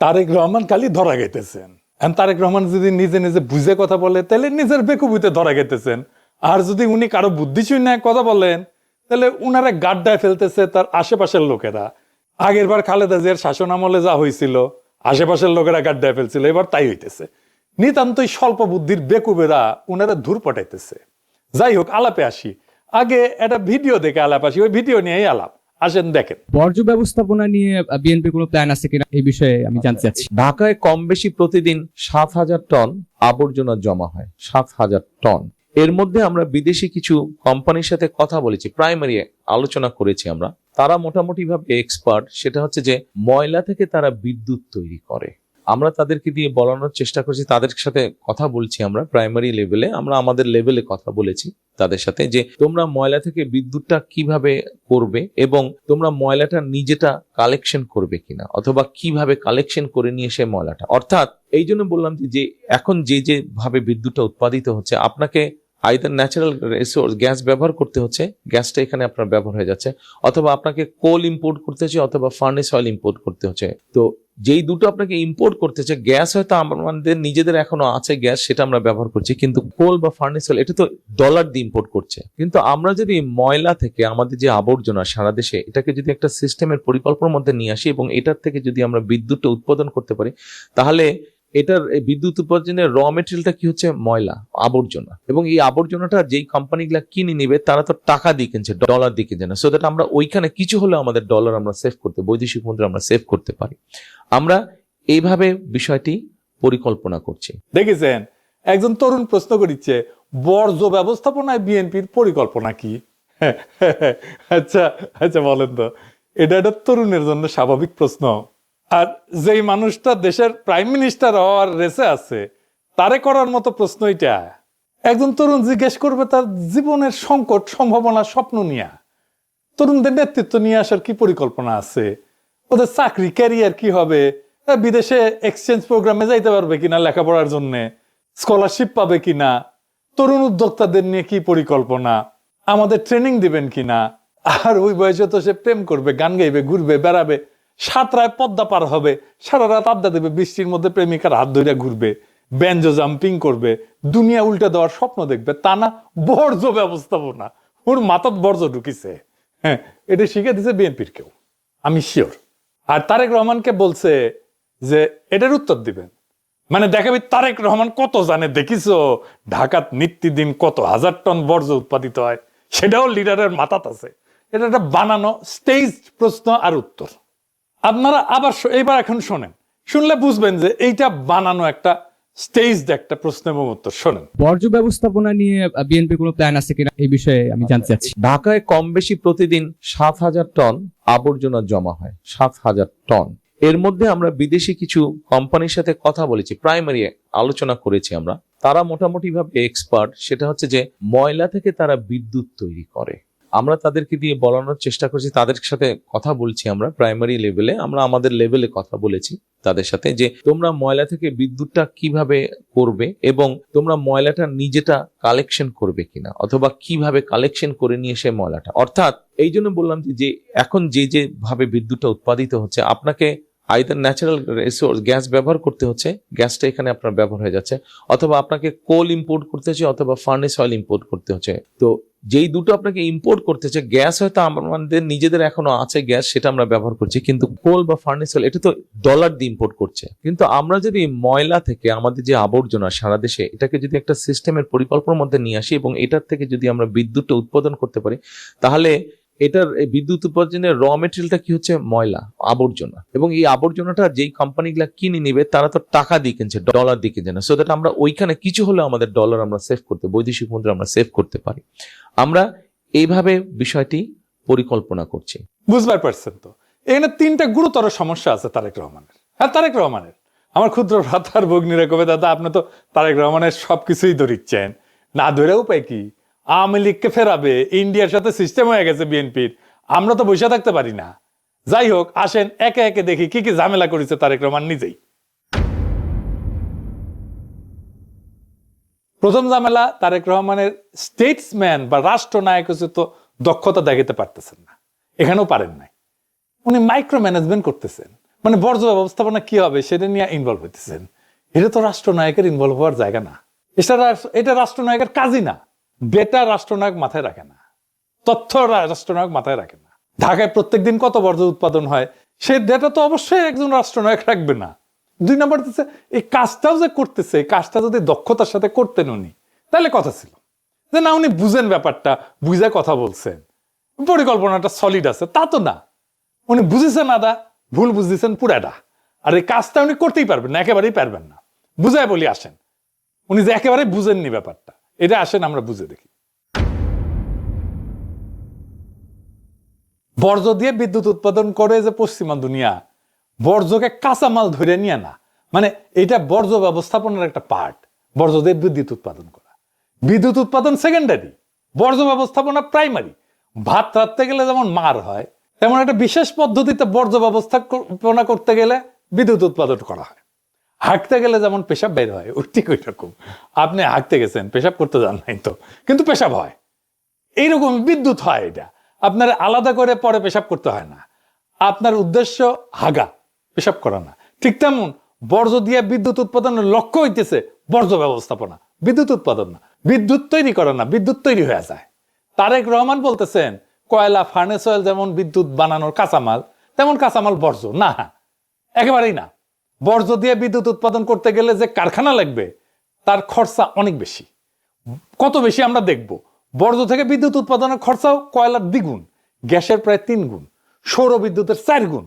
তারেক রহমান খালি ধরা গেতেছেন। তারেক রহমান যদি নিজে নিজে বুঝে কথা বলে তাহলে নিজের বেকুবিতে ধরা গেতেছেন, আর যদি উনি কারো বুদ্ধি শূন্য কথা বলেন তাহলে উনারা গাড্ডায় ফেলতেছে তার আশেপাশের লোকেরা। আগের বার খালেদা জিয়ার শাসন আমলে যা হয়েছিল, আশেপাশের লোকেরা গাড্ডায় ফেলছিল, এবার তাই হইতেছে। নিতান্তই স্বল্প বুদ্ধির বেকুবেরা উনারা ধূর পটাইতেছে। যাই হোক, আলাপে আসি। আগে একটা ভিডিও দেখে আলাপ আসি, ওই ভিডিও নিয়েই আলাপ। আসেন দেখেন। বর্জ্য ব্যবস্থাপনা নিয়ে বিএনপি কোনো প্ল্যান আছে কিনা এই বিষয়ে আমি জানতে চাচ্ছি। ঢাকায় কম বেশি প্রতিদিন 7,000 টন আবর্জনা জমা হয়, 7,000 টন। এর মধ্যে আমরা বিদেশি কিছু কোম্পানির সাথে কথা বলেছি, প্রাইমারি আলোচনা করেছি আমরা। তারা মোটামুটি ভাবে এক্সপার্ট, সেটা হচ্ছে যে ময়লা থেকে তারা বিদ্যুৎ তৈরি করে। আমরা তাদেরকে দিয়ে বলানোর চেষ্টা করছি, তাদের সাথে কথা বলছি আমরা প্রাইমারি লেভেলে, আমরা আমাদের লেভেলে কথা বলেছি তাদের সাথে যে তোমরা ময়লা থেকে বিদ্যুৎটা কিভাবে করবে এবং তোমরা ময়লাটা নিজেটা কালেকশন করবে কিনা, অথবা কিভাবে কালেকশন করে নিয়ে এসে ময়লাটা, অর্থাৎ এই জন্য বললাম যে এখন যে ভাবে বিদ্যুৎটা উৎপাদিত হচ্ছে, আপনাকে আইদার ন্যাচারাল রিসোর্স গ্যাস ব্যবহার করতে হচ্ছে, গ্যাসটা এখানে আপনার ব্যবহার হয়ে যাচ্ছে, অথবা আপনাকে কোল ইম্পোর্ট করতে হচ্ছে, অথবা ফার্নেস অয়েল ইম্পোর্ট করতে হচ্ছে। তো যেই দুটো আপনাকে ইম্পোর্ট করতে হচ্ছে, গ্যাস হয়তো আমাদের নিজেদের এখনো আছে গ্যাস, সেটা আমরা ব্যবহার করছি, কিন্তু কোল বা ফার্নেস অয়েল এটা তো ডলার দিয়ে ইম্পোর্ট করছে। কিন্তু আমরা যদি ময়লা থেকে আমাদের যে আবর্জনা সারা দেশে, এটাকে যদি একটা সিস্টেমের পরিকল্পনার মধ্যে নিয়ে আসি এবং এটার থেকে যদি আমরা বিদ্যুৎটা উৎপাদন করতে পারি, তাহলে এটার বিদ্যুৎ উৎপাদনের র মেটেরিয়ালটা কি হচ্ছে? ময়লা, আবর্জনা। এবং এই আবর্জনাটা যেই কোম্পানিগুলা কিনে নিবে তারা তো টাকা দিয়ে কিনছে, ডলার দিয়ে কিনছে না। সো দ্যাট আমরা ওইখানে কিছু হলে আমাদের ডলার আমরা সেভ করতে, বৈদেশিক মুদ্রা আমরা সেভ করতে পারি। আমরা এইভাবে বিষয়টি পরিকল্পনা করছি। দেখেছেন, একজন তরুণ প্রশ্ন করিচ্ছে বর্জ্য ব্যবস্থাপনায় বিএনপির পরিকল্পনা কি? আচ্ছা আচ্ছা, বলেন তো, এটা একটা তরুণের জন্য স্বাভাবিক প্রশ্ন। আর যেই মানুষটা দেশের প্রাইম মিনিস্টার হওয়ার রেসে আছে, তারে করার মতো প্রশ্ন এটা। একজন তরুণ জিজ্ঞেস করবে তার জীবনের সংকট, সম্ভাবনা, স্বপ্ন নিয়ে। তরুণদের নেতৃত্ব নিয়ে আসার কি পরিকল্পনা আছে, ওদের চাকরি ক্যারিয়ার কি হবে, বিদেশে এক্সচেঞ্জ প্রোগ্রামে যাইতে পারবে কিনা লেখাপড়ার জন্য, স্কলারশিপ পাবে কিনা, তরুণ উদ্যোক্তাদের নিয়ে কি পরিকল্পনা, আমাদের ট্রেনিং দিবেন কিনা। আর ওই বয়সে তো সে প্রেম করবে, গান গাইবে, ঘুরবে, বেড়াবে, সাঁতরায় পদ্মা পার হবে, সারা রাত আড্ডা দেবে, বৃষ্টির মধ্যে প্রেমিকার হাত ধরে ঘুরবে, ব্যাঞ্জো জাম্পিং করবে, দুনিয়া উল্টে দেওয়ার স্বপ্ন দেখবে। তা না বর্জ্য ব্যবস্থাপনা, ওর মাথাত বর্জ্য ঢুকিছে। হ্যাঁ, এটা শিখে দিছে বিএনপির কেউ, আমি শিওর। আর তারেক রহমানকে বলছে যে এটার উত্তর দিবেন, মানে দেখাবি তারেক রহমান কত জানে। দেখিছো ঢাকাত নিত্যদিন কত হাজার টন বর্জ্য উৎপাদিত হয়, সেটাও লিডারের মাথাত আছে। এটা একটা বানানো স্টেজ প্রশ্ন আর উত্তর। আপনারা আবার এইবার এখন শোনেন, শুনলে বুঝবেন যে এইটা বানানো একটা স্টেজড একটা প্রশ্ন এবং উত্তর। শোনেন। বর্জ্য ব্যবস্থাপনা নিয়ে বিএনপি কোনো প্ল্যান আছে কিনা এই বিষয়ে আমি জানতে চাচ্ছি। ঢাকায় কম বেশি প্রতিদিন 7,000 টন আবর্জনা জমা হয়, 7,000 টন। এর মধ্যে আমরা বিদেশি কিছু কোম্পানির সাথে কথা বলেছি, প্রাইমারি আলোচনা করেছি আমরা। তারা মোটামুটি ভাবে এক্সপার্ট, সেটা হচ্ছে যে ময়লা থেকে তারা বিদ্যুৎ তৈরি করে। আমরা তাদেরকে দিয়ে বলানোর চেষ্টা করছি, তাদের সাথে কথা বলছি আমরা প্রাইমারি লেভেলে, আমরা আমাদের লেভেলে কথা বলেছি তাদের সাথে যে তোমরা ময়লা থেকে বিদ্যুৎটা কিভাবে করবে এবং তোমরা ময়লাটা নিজেটা কালেকশন করবে কিনা, অথবা কিভাবে কালেকশন করে নিয়ে এসে ময়লাটা, অর্থাৎ এই জন্য বললাম যে এখন যে ভাবে বিদ্যুৎটা উৎপাদিত হচ্ছে, আপনাকে আইদার ন্যাচারাল রিসোর্স গ্যাস ব্যবহার করতে হচ্ছে, গ্যাসটা এখানে আপনার ব্যবহার হয়ে যাচ্ছে, অথবা আপনাকে কোল ইম্পোর্ট করতে হচ্ছে, অথবা ফার্নেস অয়েল ইম্পোর্ট করতে হচ্ছে। তো যেই দুটো আপনাকে ইম্পোর্ট করতে হচ্ছে, গ্যাস হয়তো আমাদের নিজেদের এখনো আছে গ্যাস, সেটা আমরা ব্যবহার করছি, কিন্তু কোল বা ফার্নেস অয়েল এটা তো ডলার দিয়ে ইম্পোর্ট করছে। কিন্তু আমরা যদি ময়লা থেকে আমাদের যে আবর্জনা সারা দেশে, এটাকে যদি একটা সিস্টেমের পরিকল্পনার মধ্যে নিয়ে আসি এবং এটার থেকে যদি আমরা বিদ্যুৎটা উৎপাদন করতে পারি, তাহলে এটার বিদ্যুৎ উৎপাদনের র মেটেরিয়ালটা কি হচ্ছে? ময়লা, আবর্জনা। এবং এই আবর্জনাটা যেই কোম্পানিগুলা কিনে নিবে তারা তো টাকা দিয়ে কিনছে, ডলার দিয়ে কিনছে না। সো দ্যাট আমরা ওইখানে কিছু হলে আমাদের ডলার আমরা সেভ করতে, বৈদেশিক মুদ্রা আমরা সেভ করতে পারি। আমরা এইভাবে বিষয়টি পরিকল্পনা করছি। বুঝবার পারছেন তো, এখানে তিনটা গুরুতর সমস্যা আছে তারেক রহমানের। হ্যাঁ, তারেক রহমানের, আমার ক্ষুদ্র ভ্রাতার ভগ্নীরা কবে, দাদা আপনি তো তারেক রহমানের সবকিছুই ধরিচ্ছেন, না ধরে উপায় কি? আওয়ামী লীগকে ফেরাবে, ইন্ডিয়ার সাথে সিস্টেম হয়ে গেছে বিএনপির, আমরা তো বসে থাকতে পারি না। যাই হোক, আসেন একে একে দেখি কি কি ঝামেলা করেছে তারেক রহমান নিজেই। প্রথম ঝামেলা, তারেক রহমানের স্টেটসম্যান বা রাষ্ট্রনায়ক তো দক্ষতা দেখাতে পারতেছেন না, এখানেও পারেন নাই। উনি মাইক্রো ম্যানেজমেন্ট করতেছেন, মানে বর্জ্য ব্যবস্থাপনা কি হবে সেটা নিয়ে ইনভলভ হইতেছেন। এটা তো রাষ্ট্রনায়কের ইনভলভ হওয়ার জায়গা না, এটা রাষ্ট্রনায়কের কাজই না। ডেটা রাষ্ট্রনায়ক মাথায় রাখে না, তথ্য রাষ্ট্রনায়ক মাথায় রাখে না। ঢাকায় প্রত্যেকদিন কত বর্জ্য উৎপাদন হয় সে ডেটা তো অবশ্যই একজন রাষ্ট্রনায়ক রাখবে না। 2 নম্বর হচ্ছে এই কাজটাও যে করতেছে, এই কাজটা যদি দক্ষতার সাথে করতেন উনি, তাহলে কথা ছিল যে না উনি বুঝেন ব্যাপারটা, বুঝে কথা বলছেন, পরিকল্পনাটা সলিড আছে। তা তো না, উনি বুঝেছেন আদা, ভুল বুঝতেছেন পুরাটা। আর এই কাজটা উনি করতেই পারবেন না, একেবারেই পারবেন না। বুঝায় বলি আসেন, উনি যে একেবারে বুঝেননি ব্যাপারটা, এটা আসেন আমরা বুঝে দেখি। বর্জ্য দিয়ে বিদ্যুৎ উৎপাদন করে যে পশ্চিমা দুনিয়া, বর্জ্যকে কাঁচামাল ধরে নিয়ে না, মানে এটা বর্জ্য ব্যবস্থাপনার একটা পার্ট। বর্জ্য দিয়ে বিদ্যুৎ উৎপাদন করা, বিদ্যুৎ উৎপাদন সেকেন্ডারি, বর্জ্য ব্যবস্থাপনা প্রাইমারি। ভাত রাখতে গেলে যেমন মার হয়, তেমন একটা বিশেষ পদ্ধতিতে বর্জ্য ব্যবস্থাপনা করতে গেলে বিদ্যুৎ উৎপাদন করা হয়। হাঁকতে গেলে যেমন পেশাব বের হয়, ঠিক ওই রকম আপনি হাঁকতে গেছেন, পেশাব করতে যান নাই তো, কিন্তু পেশাব হয়। এইরকম বিদ্যুৎ হয়, এটা আপনার আলাদা করে পরে পেশাব করতে হয় না। আপনার উদ্দেশ্য হাগা, পেশাব করা না। ঠিক তেমন বর্জ্য দিয়ে বিদ্যুৎ উৎপাদনের লক্ষ্য হইতেছে বর্জ্য ব্যবস্থাপনা, বিদ্যুৎ উৎপাদন না। বিদ্যুৎ তৈরি করা না, বিদ্যুৎ তৈরি হয়ে যায়। তারেক রহমান বলতেছেন কয়লা, ফার্নেস অয়েল যেমন বিদ্যুৎ বানানোর কাঁচামাল, তেমন কাঁচামাল বর্জ্য না, একেবারেই না। বর্জ্য দিয়ে বিদ্যুৎ উৎপাদন করতে গেলে যে কারখানা লাগবে তার খরচা অনেক বেশি। কত বেশি আমরা দেখব, বর্জ্য থেকে বিদ্যুৎ উৎপাদনের খরচাও কয়লার 2 গুণ, গ্যাসের প্রায় 3 গুণ, সৌর বিদ্যুতের 4 গুণ।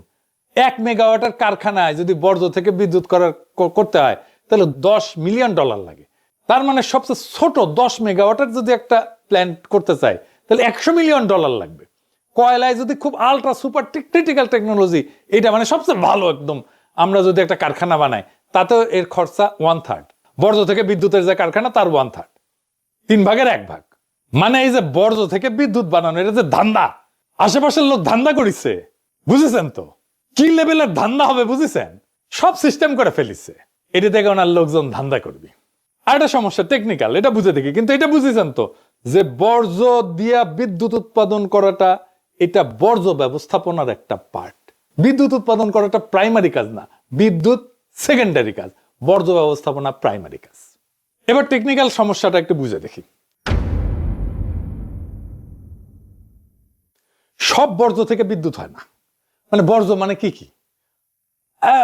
1 মেগাওয়াটের কারখানায় যদি বর্জ্য থেকে বিদ্যুৎ করতে হয় তাহলে $10 মিলিয়ন লাগে। তার মানে সবচেয়ে ছোট 10 মেগাওয়াটের যদি একটা প্ল্যান্ট করতে চাই তাহলে $100 মিলিয়ন লাগবে। কয়লায় যদি খুব আলট্রা সুপার ক্রিটিক্যাল টেকনোলজি, এটা মানে সবচেয়ে ভালো একদম, আমরা যদি একটা কারখানা বানাই তাতেও এর খরচা 1/3। বর্জ্য থেকে বিদ্যুতের যে কারখানা তার 1/3, 3 ভাগের 1 ভাগ। মানে এই যে বর্জ্য থেকে বিদ্যুৎ বানানো, এটা যে ধান্দা, আশেপাশের লোক ধান্দা করিছে, বুঝেছেন তো কি লেভেলের ধান্দা হবে, বুঝেছেন? সব সিস্টেম করে ফেলিছে, এটা থেকে ওনার লোকজন ধান্দা করবে। আর একটা সমস্যা টেকনিক্যাল, এটা বুঝে দেখি, কিন্তু এটা বুঝেছেন তো যে বর্জ্য দিয়া বিদ্যুৎ উৎপাদন করাটা এটা বর্জ্য ব্যবস্থাপনার একটা পার্ট। বিদ্যুৎ উৎপাদন করাটা প্রাইমারি কাজ না, বিদ্যুৎ সেকেন্ডারি কাজ, বর্জ্য ব্যবস্থাপনা প্রাইমারি কাজ। এবার টেকনিক্যাল সমস্যাটা একটু বুঝে দেখি। সব বর্জ্য থেকে বিদ্যুৎ হয় না। মানে বর্জ্য মানে কি কি,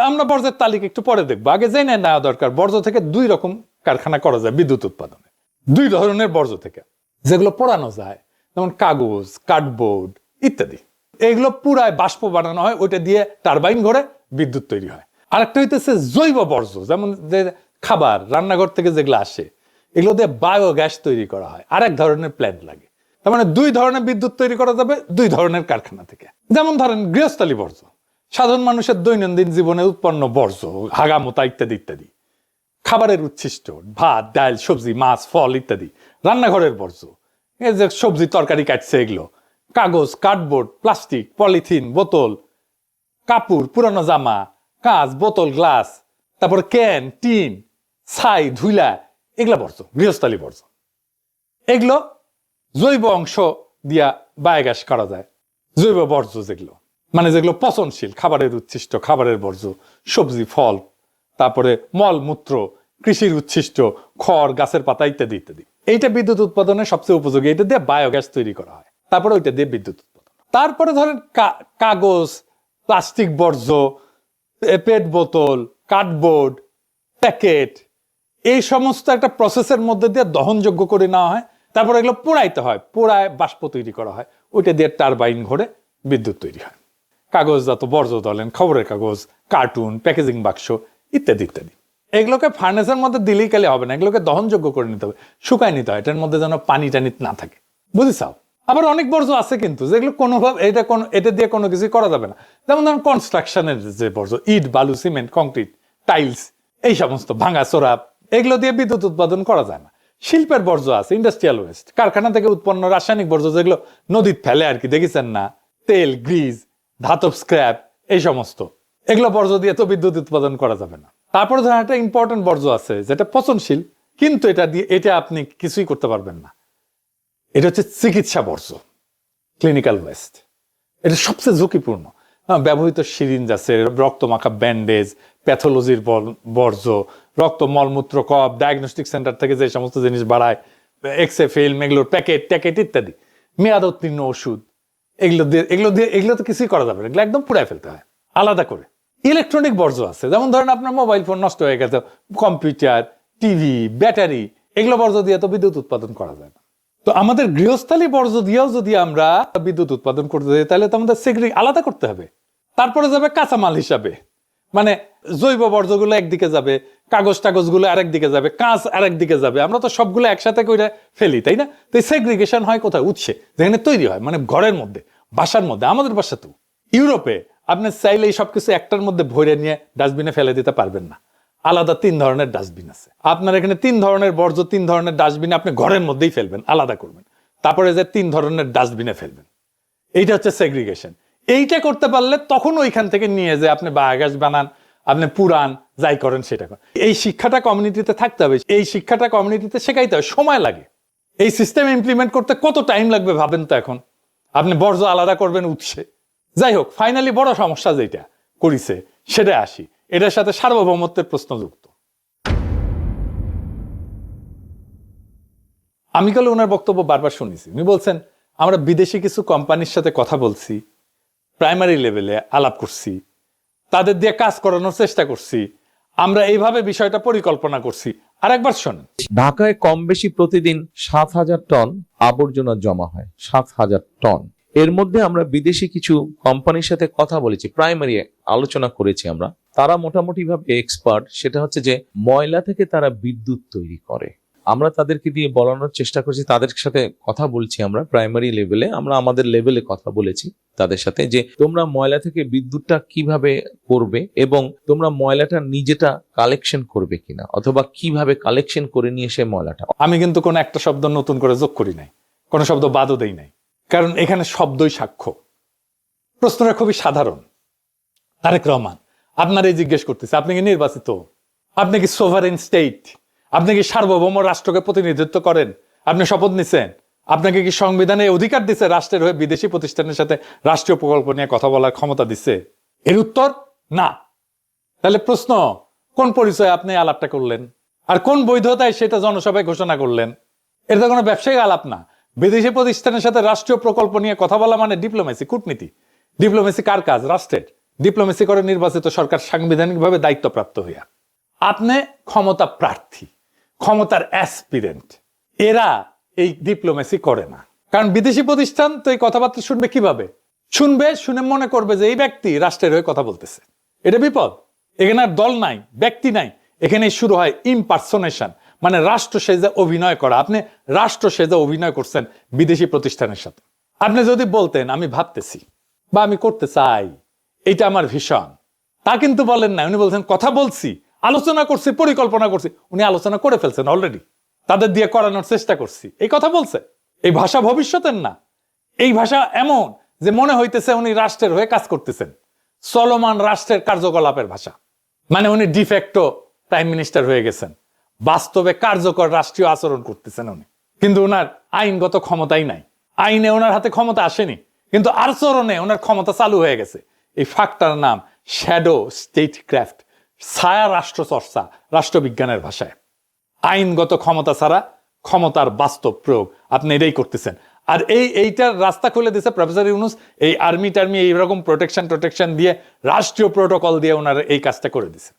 আমরা বর্জ্যের তালিকা একটু পরে দেখবো, আগে জেনে নেওয়া দরকার। বর্জ্য থেকে 2 রকম কারখানা করা যায় বিদ্যুৎ উৎপাদনে। 2 ধরনের বর্জ্য থেকে, যেগুলো পোড়ানো যায়, যেমন কাগজ, কার্ডবোর্ড ইত্যাদি। এগুলো পুরায় বাষ্প বানানো হয়, ওইটা দিয়ে টারবাইন ঘোরে, বিদ্যুৎ তৈরি হয়। আরেকটা হইতেছে জৈব বর্জ্য, যেমন যে খাবার রান্নাঘর থেকে যেগুলো আসে, এগুলো দিয়ে বায়োগ্যাস তৈরি করা হয়, আরেক ধরনের প্ল্যান্ট লাগে। তার মানে 2 ধরনের বিদ্যুৎ তৈরি করা যাবে 2 ধরনের কারখানা থেকে। যেমন ধরেন গৃহস্থালী বর্জ্য, সাধারণ মানুষের দৈনন্দিন জীবনে উৎপন্ন বর্জ্য, হাগামোতা ইত্যাদি ইত্যাদি। খাবারের উচ্ছিষ্ট, ভাত, ডাল, সবজি, মাছ, ফল ইত্যাদি। রান্নাঘরের বর্জ্য, এই যে সবজি তরকারি কাটছে এগুলো। কাগজ, কার্ডবোর্ড, প্লাস্টিক, পলিথিন, বোতল, কাপড়, পুরানো জামা, কাঁচ, বোতল, গ্লাস, তারপর ক্যান, টিন, ছাই, ধুলা, এগুলা বর্জ্য, গৃহস্থালী বর্জ্য। এগুলো জৈব অংশ দিয়া বায়োগ্যাস করা যায়। জৈব বর্জ্য যেগুলো, মানে যেগুলো পচনশীল, খাবারের উচ্ছিষ্ট, খাবারের বর্জ্য, সবজি, ফল, তারপরে মলমূত্র, কৃষির উচ্ছিষ্ট, খড়, গাছের পাতা ইত্যাদি ইত্যাদি। এইটা বিদ্যুৎ উৎপাদনের সবচেয়ে উপযোগী, এটা দিয়ে বায়োগ্যাস তৈরি করা হয়, তারপরে ওইটা দিয়ে বিদ্যুৎ উৎপাদন। তারপরে ধরেন কাগজ, প্লাস্টিক বর্জ্য, পেট বোতল, কার্ডবোর্ড, প্যাকেট, এই সমস্ত একটা প্রসেসের মধ্যে দিয়ে দহনযোগ্য করে নেওয়া হয়, তারপর এগুলো পোড়াইতে হয়, পোড়ায় বাষ্প তৈরি করা হয়, ওইটা দিয়ে টারবাইন ঘোরে বিদ্যুৎ তৈরি হয়। কাগজজাত বর্জ্য ধরেন খবরের কাগজ, কার্টুন, প্যাকেজিং বাক্স ইত্যাদি ইত্যাদি। এগুলোকে ফার্নেসের মধ্যে দিলেই কালে হবে না, এগুলোকে দহনযোগ্য করে নিতে হবে, শুকায় নিতে হয়, এটার মধ্যে যেন পানি টানি না থাকে, বুঝিসাও? আবার অনেক বর্জ্য আছে কিন্তু যেগুলো কোনোভাবে এটা দিয়ে কোনো কিছু করা যাবে না। যেমন ধরেন কনস্ট্রাকশনের যে বর্জ্য, ইট, বালু, সিমেন্ট, কংক্রিট, টাইলস, এই সমস্ত ভাঙা চোরা, এগুলো দিয়ে বিদ্যুৎ উৎপাদন করা যায় না। শিল্পের বর্জ্য আছে, ইন্ডাস্ট্রিয়াল ওয়েস্ট, কারখানা থেকে উৎপন্ন রাসায়নিক বর্জ্য, যেগুলো নদীতে ফেলে আর কি, দেখেছেন না, তেল, গ্রিজ, ধাতব স্ক্র্যাপ, এই সমস্ত, এগুলো বর্জ্য দিয়ে তো বিদ্যুৎ উৎপাদন করা যাবে না। তারপরে ধরেন একটা ইম্পর্টেন্ট বর্জ্য আছে যেটা পচনশীল, কিন্তু এটা আপনি কিছুই করতে পারবেন না, এটা হচ্ছে চিকিৎসা বর্জ্য, ক্লিনিক্যাল ওয়েস্ট। এটা সবচেয়ে ঝুঁকিপূর্ণ। ব্যবহৃত সিরিঞ্জ আছে, রক্তমাখা ব্যান্ডেজ, প্যাথোলজির বর্জ্য, রক্ত মলমূত্র কপ, ডায়াগনস্টিক সেন্টার থেকে যে সমস্ত জিনিস বাড়ায়, এক্সে ফিল্ম, এগুলোর প্যাকেট ট্যাকেট ইত্যাদি, মেয়াদ উত্তীর্ণ ওষুধ, এগুলো তো কিছুই করা যাবে না, এগুলো একদম পুড়ায় ফেলতে হয় আলাদা করে। ইলেকট্রনিক বর্জ্য আছে, যেমন ধরেন আপনার মোবাইল ফোন নষ্ট হয়ে গেছে, কম্পিউটার, টিভি, ব্যাটারি, এগুলো বর্জ্য দিয়ে তো বিদ্যুৎ উৎপাদন করা যায় না। তো আমাদের গৃহস্থালী বর্জ্য দিয়েও যদি আমরা বিদ্যুৎ উৎপাদন করতে যাই, তাহলে তো আমাদের আলাদা করতে হবে। তারপরে যাবে কাঁচামাল হিসাবে, মানে জৈব বর্জ্যগুলো একদিকে যাবে, কাগজ টাগজগুলো আরেক দিকে যাবে, কাঁচ আরেক দিকে যাবে, আমরা তো সবগুলো একসাথে করে ফেলি, তাই না? তো এই সেগ্রিগেশন হয় কোথায়? উৎসে, যেখানে তৈরি হয়, মানে ঘরের মধ্যে, বাসার মধ্যে। আমাদের বাসা তো ইউরোপে আপনি চাইলে এই সবকিছু একটার মধ্যে ভরে নিয়ে ডাস্টবিনে ফেলে দিতে পারবেন না, আলাদা 3 ধরনের ডাস্টবিন আছে। আপনার এখানে 3 ধরনের বর্জ্য 3 ধরনের ডাস্টবিনে আপনি ঘরের মধ্যেই ফেলবেন, আলাদা করবেন, তারপরে যে 3 ধরনের ডাস্টবিনে ফেলবেন। এইটা হচ্ছে সেগ্রিগেশন। এইটা করতে পারলে তখন ওইখান থেকে নিয়ে যে আপনি বায়োগ্যাস বানান, আপনি পুরান, যাই করেন সেটা করেন। এই শিক্ষাটা কমিউনিটিতে থাকতে হবে, এই শিক্ষাটা কমিউনিটিতে শেখাইতে হবে, সময় লাগে। এই সিস্টেম ইমপ্লিমেন্ট করতে কত টাইম লাগবে ভাবেন তো। এখন আপনি বর্জ্য আলাদা করবেন উৎসে। যাই হোক, ফাইনালি বড় সমস্যা যেটা করেছে সেটা আসি, এটার সাথে সার্বভৌমত্বের প্রশ্ন যুক্ত। আমি কালে ওনার বক্তব্য বারবার শুনেছি, উনি বলছেন আমরা বিদেশি কিছু কোম্পানির সাথে কথা বলছি, প্রাইমারি লেভেলে আলাপ করছি, তাদের দিয়ে কাজ করানোর চেষ্টা করছি, আমরা এইভাবে বিষয়টা পরিকল্পনা করছি। আর একবার শোনেন, ঢাকায় কম বেশি প্রতিদিন 7,000 টন আবর্জনা জমা হয়, 7,000 টন। এর মধ্যে আমরা বিদেশি কিছু কোম্পানির সাথে কথা বলেছি, প্রাইমারি আলোচনা করেছি আমরা। তারা মোটামুটি ভাবে এক্সপার্ট, সেটা হচ্ছে যে ময়লা থেকে তারা বিদ্যুৎ তৈরি করে। আমরা তাদেরকে দিয়ে বলানোর চেষ্টা করছি, তাদের সাথে কথা বলছি আমরা প্রাইমারি লেভেলে, আমরা আমাদের লেভেলে কথা বলেছি তাদের সাথে, যে তোমরা ময়লা থেকে বিদ্যুৎটা কিভাবে করবে এবং তোমরা ময়লাটা নিজেটা কালেকশন করবে কিনা, অথবা কিভাবে কালেকশন করে নিয়ে এসে ময়লাটা। আমি কিন্তু কোনো একটা শব্দ নতুন করে যোগ করি নাই, কোনো শব্দ বাদও দেই নাই, কারণ এখানে শব্দই সাক্ষ্য। প্রশ্নটা খুবই সাধারণ। তারেক রহমান আপনারই জিজ্ঞেস করতেছে, আপনি কি নির্বাচিত? আপনি কি সোভারেন স্টেট? আপনি কি সার্বভৌম রাষ্ট্রকে প্রতিনিধিত্ব করেন? আপনি শপথ নিছেন? আপনাকে কি সংবিধানে অধিকার দিচ্ছে রাষ্ট্রের হয়ে বিদেশি প্রতিষ্ঠানের সাথে রাষ্ট্রীয় প্রকল্প নিয়ে কথা বলার ক্ষমতা দিচ্ছে? এর উত্তর না। তাহলে প্রশ্ন, কোন পরিচয়ে আপনি আলাপটা করলেন, আর কোন বৈধতায় সেটা জনসভায় ঘোষণা করলেন? এটা তো কোনো ব্যবসায়িক আলাপ না। বিদেশি প্রতিষ্ঠানের সাথে রাষ্ট্রীয় প্রকল্প নিয়ে কথা বলা মানে ডিপ্লোমেসি, কূটনীতি। ডিপ্লোমেসি কার কাজ? রাষ্ট্রের। ডিপ্লোমেসি করে নির্বাচিত সরকার সাংবিধানিকভাবে দায়িত্বপ্রাপ্ত হইয়া। আপনি ক্ষমতা প্রার্থী, ক্ষমতার অ্যাসপিরেন্ট, এরা এই ডিপ্লোমেসি করে না। কারণ বিদেশি প্রতিষ্ঠান তো এই কথাবার্তা শুনবে কিভাবে? শুনে মনে করবে যে এই ব্যক্তি রাষ্ট্রের হয়ে কথা বলতেছে। এটা বিপদ। এখানে আর দল নাই, ব্যক্তি নাই, এখানে শুরু হয় ইমপারসোনেশন, মানে রাষ্ট্র সেজে অভিনয় করা। আপনি রাষ্ট্র সেজে অভিনয় করছেন বিদেশি প্রতিষ্ঠানের সাথে। আপনি যদি বলতেন আমি ভাবতেছি বা আমি করতে চাই, এটা আমার ভীষণ, তা কিন্তু বলেন না। উনি বলছেন কথা বলছি, আলোচনা করছি, পরিকল্পনা করছি। উনি আলোচনা করে ফেলছেন অলরেডি, তাদের দিয়ে করানোর চেষ্টা করছি, এই কথা বলছে। এই ভাষা ভবিষ্যতের না, এই ভাষা এমন যে মনে হইতেছে উনি রাষ্ট্রের হয়ে কাজ করতেছেন, চলমান রাষ্ট্রের কার্যকলাপের ভাষা। মানে উনি ডিফেক্টো প্রাইম মিনিস্টার হয়ে গেছেন, বাস্তবে কার্যকর রাষ্ট্রীয় আচরণ করতেছেন উনি। কিন্তু ওনার আইনগত ক্ষমতাই নাই, আইনে ওনার হাতে ক্ষমতা আসেনি, কিন্তু আচরণে ওনার ক্ষমতা চালু হয়ে গেছে। এই ফাঁকটার নাম শ্যাডো স্টেট ক্রাফট, ছায়া রাষ্ট্র চর্চা, রাষ্ট্রবিজ্ঞানের ভাষায়। আইনগত ক্ষমতা ছাড়া ক্ষমতার বাস্তব প্রয়োগ, আপনি এটাই করতেছেন। আর এইটার রাস্তা খুলে দিয়েছে প্রফেসর ইউনূস। এই আর্মি টার্মি এইরকম প্রোটেকশন দিয়ে, রাষ্ট্রীয় প্রোটোকল দিয়ে ওনারা এই কাজটা করে দিছে।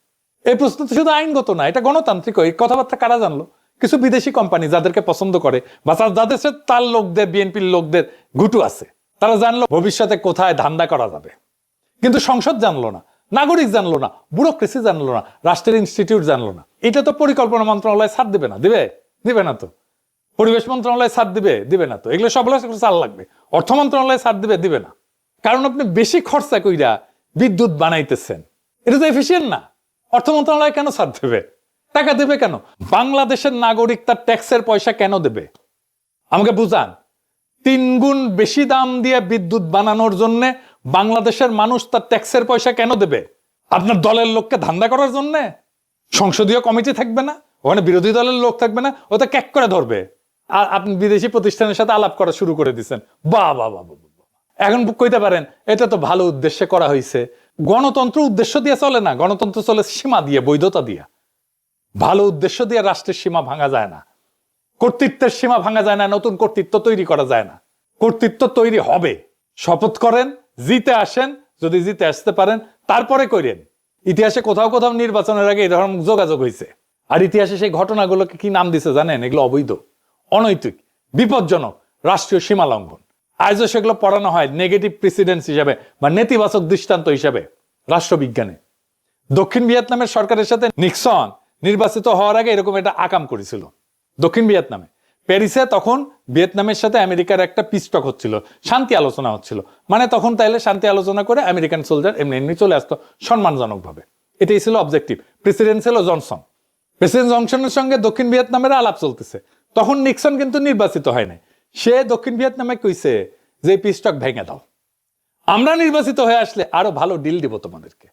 এই প্রশ্ন তো শুধু আইনগত না, এটা গণতান্ত্রিক। এই কথাবার্তা কারা জানলো? কিছু বিদেশি কোম্পানি যাদেরকে পছন্দ করে বা যাদের সাথে তার লোকদের, বিএনপির লোকদের ঘুটু আছে, তারা জানলো ভবিষ্যতে কোথায় ধান্দা করা যাবে। কিন্তু সংসদ জানলো না, নাগরিক জানলো না, ব্যুরোক্রেসি জানলো না, রাষ্ট্রের ইনস্টিটিউট জানলো না। এটা তো পরিকল্পনা মন্ত্রণালয় ছাড় দিবে না, দিবে না তো। পরিবেশ মন্ত্রণালয় ছাড় দিবে না তো। এগুলো সব চাল লাগবে। অর্থ মন্ত্রণালয় ছাড় দিবে না। কারণ আপনি বেশি খরচা কইরা বিদ্যুৎ বানাইতেছেন, এটা তো এফিসিয়েন্ট না। অর্থ মন্ত্রণালয় কেন ছাড় দেবে? টাকা দেবে কেন? বাংলাদেশের নাগরিক তার ট্যাক্সের পয়সা কেন দেবে? আমাকে বুঝান। 3 গুণ বেশি দাম দিয়ে বিদ্যুৎ বানানোর জন্য বাংলাদেশের মানুষ তার ট্যাক্সের পয়সা কেন দেবে? আপনার দলের লোককে ধান্দা করার জন্য? সংসদীয় কমিটি থাকবে না, ওখানে বিরোধী দলের লোক থাকবে না, ওটা ক্যাক করে ধরবে। আর আপনি বিদেশি প্রতিষ্ঠানের সাথে আলাপ করা শুরু করে দিচ্ছেন। বাহ, এখন কইতে পারেন এটা তো ভালো উদ্দেশ্যে করা হয়েছে। গণতন্ত্র উদ্দেশ্য দিয়ে চলে না, গণতন্ত্র চলে সীমা দিয়ে, বৈধতা দিয়ে। ভালো উদ্দেশ্য দিয়ে রাষ্ট্রের সীমা ভাঙা যায় না, কর্তৃত্বের সীমা ভাঙা যায় না, নতুন কর্তৃত্ব তৈরি করা যায় না। কর্তৃত্ব তৈরি হবে, শপথ করেন, জিতে আসেন, যদি জিতে আসতে পারেন তারপরে করেন। ইতিহাসে কোথাও কোথাও নির্বাচনের আগে এই ধরনের যোগাযোগ হয়েছে, আর ইতিহাসে সেই ঘটনাগুলোকে কি নাম দিছে জানেন? এগুলো অবৈধ, অনৈতিক, বিপজ্জনক, রাষ্ট্রীয় সীমা লঙ্ঘন। আজও সেগুলো পড়ানো হয় নেগেটিভ প্রেসিডেন্স হিসাবে বা নেতিবাচক দৃষ্টান্ত হিসাবে রাষ্ট্রবিজ্ঞানে। দক্ষিণ ভিয়েতনামের সরকারের সাথে নিক্সন নির্বাচিত হওয়ার আগে এরকম একটা আকাম করেছিল দক্ষিণ ভিয়েতনামে। প্যারিসে তখন ভিয়েতনামের সাথে আমেরিকার একটা পিস টক হচ্ছিল, শান্তি আলোচনা হচ্ছিল। মানে তখন তাইলে শান্তি আলোচনা করে আমেরিকান সোলজার এমনি এমনি চলে আসতো সম্মানজনকভাবে। এটাই ছিল অবজেক্টিভ। প্রেসিডেন্ট ছিল জনসন। প্রেসিডেন্ট জনসনের সঙ্গে দক্ষিণ ভিয়েতনামের আলাপ চলতেছে। তখন নিক্সন কিন্তু নির্বাচিত হয় নাই। সে দক্ষিণ ভিয়েতনামে কইছে যে পিস টক ভেঙে দাও, আমরা নির্বাচিত হয়ে আসলে আরো ভালো ডিল দিব তোমাদেরকে।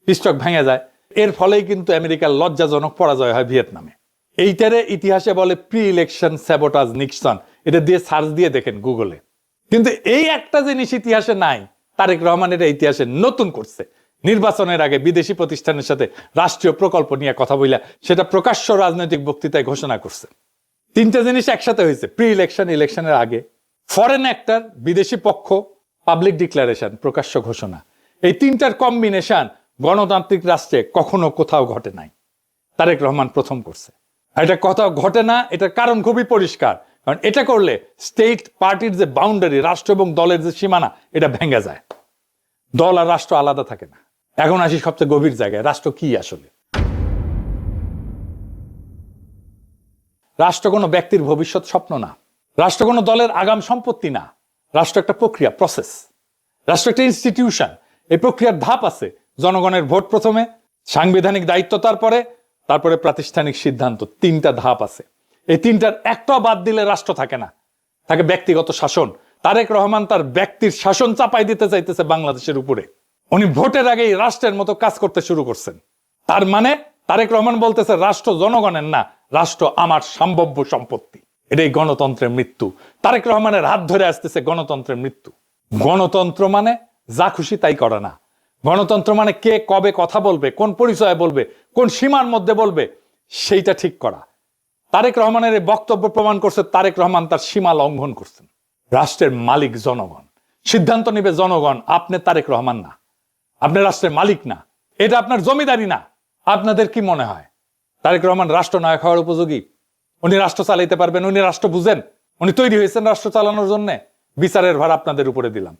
পিস টক ভেঙে যায়। এর ফলেই কিন্তু আমেরিকার লজ্জাজনক পরাজয় হয় ভিয়েতনামে। এইটারে ইতিহাসে বলে প্রি ইলেকশন স্যাবোটাজ নিক্সন। এটা দিয়ে সার্চ দিয়ে দেখেন গুগলে। কিন্তু এই একটা জিনিস ইতিহাসে নাই, তারেক রহমান এটা ইতিহাসে নতুন করছে। নির্বাচনের আগে বিদেশি প্রতিষ্ঠানের সাথে রাষ্ট্রীয় প্রকল্প নিয়ে কথা বইলা সেটা প্রকাশ্য রাজনৈতিক বক্তৃতায় ঘোষণা করছে। তিনটা জিনিস একসাথে হয়েছে, প্রি ইলেকশন, ইলেকশনের আগে, ফরেন অ্যাক্টর, বিদেশি পক্ষ, পাবলিক ডিক্লারেশন, প্রকাশ্য ঘোষণা। এই তিনটার কম্বিনেশন গণতান্ত্রিক রাষ্ট্রে কখনো কোথাও ঘটে নাই, তারেক রহমান প্রথম করছে। এটা কোথাও ঘটে না, এটার কারণ খুবই পরিষ্কার। কারণ এটা করলে স্টেট পার্টির যে বাউন্ডারি, রাষ্ট্র এবং দলের যে সীমানা, এটা ভেঙে যায়। দল আর রাষ্ট্র আলাদা থাকে না। এখন আসি সবচেয়ে গভীর জায়গায়, রাষ্ট্র কি আসলে? রাষ্ট্র কোনো ব্যক্তির ভবিষ্যৎ স্বপ্ন না, রাষ্ট্র কোনো দলের আগাম সম্পত্তি না। রাষ্ট্র একটা প্রক্রিয়া, প্রসেস। রাষ্ট্র একটা ইনস্টিটিউশন। এই প্রক্রিয়ার ধাপ আছে। জনগণের ভোট প্রথমে, সাংবিধানিক দায়িত্ব তারপরে প্রাতিষ্ঠানিক সিদ্ধান্ত। তিনটা ধাপ আছে। এই তিনটার একটাও বাদ দিলে রাষ্ট্র থাকে না, থাকে ব্যক্তিগত শাসন। তারেক রহমান তার ব্যক্তির শাসন চাপাই দিতে চাইতেছে বাংলাদেশের উপরে। উনি ভোটের আগেই রাষ্ট্রের মতো কাজ করতে শুরু করছেন। তার মানে তারেক রহমান বলতেছে রাষ্ট্র জনগণের না, রাষ্ট্র আমার সম্ভাব্য সম্পত্তি। এটাই গণতন্ত্রের মৃত্যু। তারেক রহমানের হাত ধরে আসতেছে গণতন্ত্রের মৃত্যু। গণতন্ত্র মানে যা খুশি তাই করা না। গণতন্ত্র মানে কে কবে কথা বলবে, কোন পরিচয়ে বলবে, কোন সীমার মধ্যে বলবে, সেইটা ঠিক করা। তারেক রহমানের এই বক্তব্য প্রমাণ করছে তারেক রহমান তার সীমা লঙ্ঘন করছেন। রাষ্ট্রের মালিক জনগণ, সিদ্ধান্ত নিবে জনগণ। আপনি তারেক রহমান না, আপনি রাষ্ট্রের মালিক না, এটা আপনার জমিদারি না। আপনাদের কি মনে হয় তারেক রহমান রাষ্ট্রনায়ক হওয়ার উপযোগী? উনি রাষ্ট্র চালাইতে পারবেন? উনি রাষ্ট্র বুঝেন? উনি তৈরি হয়েছেন রাষ্ট্র চালানোর জন্য? বিচারের ভার আপনাদের উপরে দিলাম।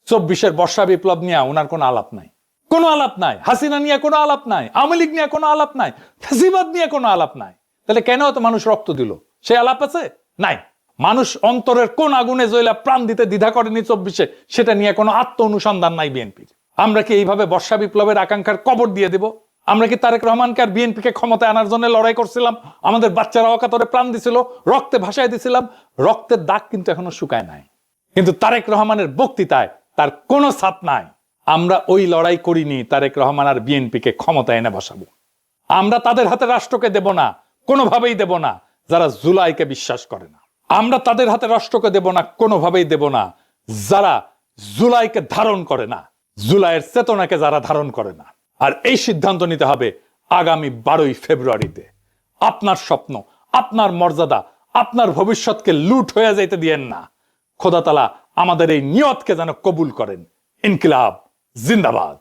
24-এর বর্ষা বিপ্লব নিয়ে ওনার কোনো আলাপ নাই, কোনো আলাপ নাই। হাসিনা নিয়ে কোনো আলাপ নাই, আওয়ামী লীগ নিয়ে কোনো আলাপ নাই, ফ্যাসিবাদ নিয়ে কোনো আলাপ নাই। তাহলে কেন তো মানুষ রক্ত দিল? সে আলাপ আছে? নাই। মানুষ অন্তরের কোন আগুনে জ্বলা প্রাণ দিতে দ্বিধা করেনি 24-এ, সেটা নিয়ে কোনো আত্ম অনুসন্ধান নাই বিএনপির। আমরা কি এইভাবে বর্ষা বিপ্লবের আকাঙ্ক্ষার কবর দিয়ে দেব? আমরা কি তারেক রহমানকে আর বিএনপিকে ক্ষমতায় আনার জন্য লড়াই করছিলাম? আমাদের বাচ্চারা অকাতরে প্রাণ দিছিল, রক্তে ভাসায় দিছিলাম। রক্তের দাগ কিন্তু এখনো শুকায় নাই। কিন্তু তারেক রহমানের বক্তৃতায় তার কোনো ছাপ নাই। আমরা ওই লড়াই করিনি তারেক রহমান আর বিএনপিকে ক্ষমতায় এনে বসাবো। আমরা তাদের হাতে রাষ্ট্রকে দেব না, কোনোভাবেই দেব না যারা জুলাইকে বিশ্বাস করে না। আমরা তাদের হাতে রাষ্ট্রকে দেব না, কোনোভাবেই দেব না যারা জুলাইকে ধারণ করে না, জুলাইয়ের চেতনাকে যারা ধারণ করে না। আর এই সিদ্ধান্ত নিতে হবে আগামী 12ই ফেব্রুয়ারিতে। আপনার স্বপ্ন, আপনার মর্যাদা, আপনার ভবিষ্যৎকে লুট হয়ে যাইতে দিয়েন না। খোদা তাআলা আমাদের এই নিয়তকে যেন কবুল করেন। ইনকিলাব জিন্দাবাদ।